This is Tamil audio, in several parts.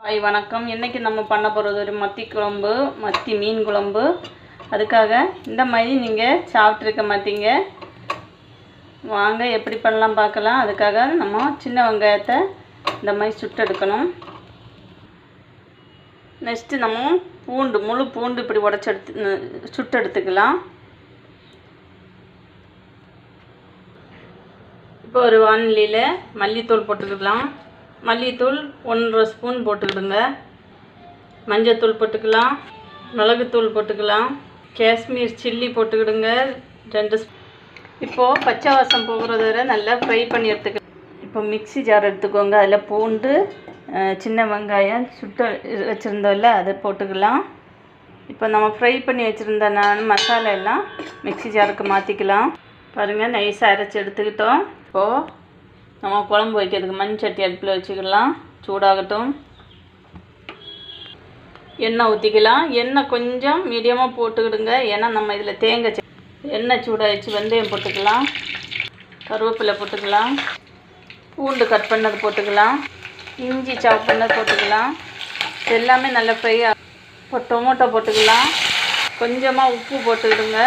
ஹாய் வணக்கம். இன்றைக்கி நம்ம பண்ண போகிறது ஒரு மத்தி குழம்பு, மத்தி மீன் குழம்பு. அதுக்காக இந்த மாதிரி நீங்கள் சாப்பிட்ருக்க மாட்டீங்க. வாங்க எப்படி பண்ணலாம் பார்க்கலாம். அதுக்காக நம்ம சின்ன வெங்காயத்தை இந்த மாதிரி சுட்டெடுக்கணும். நெக்ஸ்ட்டு நம்ம முழு பூண்டு இப்படி சுட்டெடுத்துக்கலாம். இப்போ ஒரு வானிலையில் மல்லித்தூள் போட்டுக்கலாம். மல்லித்தூள் 1.5 ஸ்பூன் போட்டுக்கிடுங்க. மஞ்சத்தூள் போட்டுக்கலாம். மிளகுத்தூள் போட்டுக்கலாம். காஷ்மீர் சில்லி போட்டுக்கிடுங்க 2 ஸ்பூன். இப்போது பச்சை வாசம் போகிறது வரை நல்லா ஃப்ரை பண்ணி எடுத்துக்கலாம். இப்போ மிக்ஸி ஜார் எடுத்துக்கோங்க. அதில் பூண்டு, சின்ன வெங்காயம் சுட்டு வச்சுருந்தோம்ல அதை போட்டுக்கலாம். இப்போ நம்ம ஃப்ரை பண்ணி வச்சுருந்த மசாலா எல்லாம் மிக்ஸி ஜாருக்கு மாற்றிக்கலாம். பாருங்கள், நைஸாக அரைச்சி எடுத்துக்கிட்டோம். இப்போது நம்ம குழம்பு வைக்கிறதுக்கு மண் சட்டி அடுப்பில் வச்சுக்கலாம். சூடாகட்டும். எண்ணெய் ஊற்றிக்கலாம். எண்ணெய் கொஞ்சம் மீடியமாக போட்டுக்கிடுங்க. ஏன்னா நம்ம இதில் தேங்காய் எண்ணெய் சூடாகிடுச்சு. வெந்தயம் போட்டுக்கலாம். கருவேப்பிலை போட்டுக்கலாம். பூண்டு கட் பண்ணது போட்டுக்கலாம். இஞ்சி சாப் பண்ணது போட்டுக்கலாம். எல்லாமே நல்லா ஃப்ரை இப்போ டொமேட்டோ போட்டுக்கலாம். கொஞ்சமாக உப்பு போட்டுக்கிடுங்க.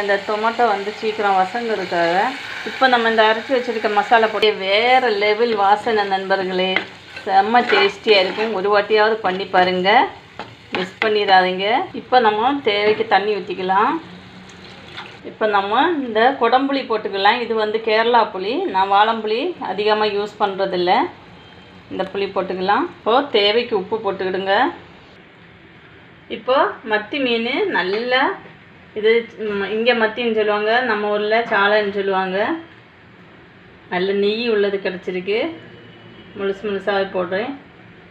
இந்த டொமேட்டோ சீக்கிரம் வசங்கிறதுக்காக. இப்போ நம்ம இந்த அரைச்சி வச்சுருக்க மசாலா போட்டு வேறு லெவல் வாசனை நண்பர்களே. செம்ம டேஸ்டியாக இருக்கும். ஒரு வாட்டியாவது பண்ணி பாருங்கள், மிஸ் பண்ணிடாதீங்க. இப்போ நம்ம தேவைக்கு தண்ணி ஊற்றிக்கலாம். இப்போ நம்ம இந்த கொடம்புளி போட்டுக்கலாம். இது கேரளா புளி. நான் வாழம்புளி அதிகமாக யூஸ் பண்ணுறதில்ல. இந்த புளி போட்டுக்கலாம். இப்போது தேவைக்கு உப்பு போட்டுக்கிடுங்க. இப்போது மத்தி மீன் நல்லா இது இங்கே மத்தின்னு சொல்லுவாங்க, நம்ம ஊரில் சாலைன்னு சொல்லுவாங்க. நல்ல நெய் உள்ளது கிடச்சிருக்கு. முழுசாக போடுறேன்.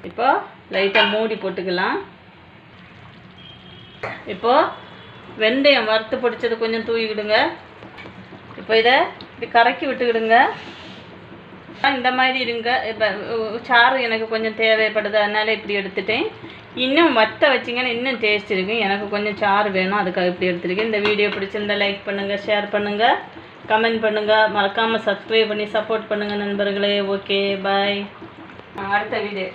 இப்போ லைட்டாக மூடி போட்டுக்கலாம். இப்போது வெந்தயம் வறுத்து பொடிச்சது கொஞ்சம் தூவிக்கிடுங்க. இப்போ இதை இப்படி கறக்கி விட்டுக்கிடுங்க. இந்த மாதிரி இருங்க. இப்போ சாறு எனக்கு கொஞ்சம் தேவைப்படுது, அதனால் இப்படி எடுத்துட்டேன். இன்னும் வத்த வச்சிங்கன்னா இன்னும் டேஸ்ட் இருக்கும். எனக்கு கொஞ்சம் சாறு வேணும், அதுக்காக இப்படி எடுத்துருக்கேன். இந்த வீடியோ பிடிச்சிருந்தா லைக் பண்ணுங்கள், ஷேர் பண்ணுங்கள், கமெண்ட் பண்ணுங்கள். மறக்காமல் சப்ஸ்கிரைப் பண்ணி சப்போர்ட் பண்ணுங்கள் நண்பர்களே. ஓகே, பாய். அடுத்த வீடியோ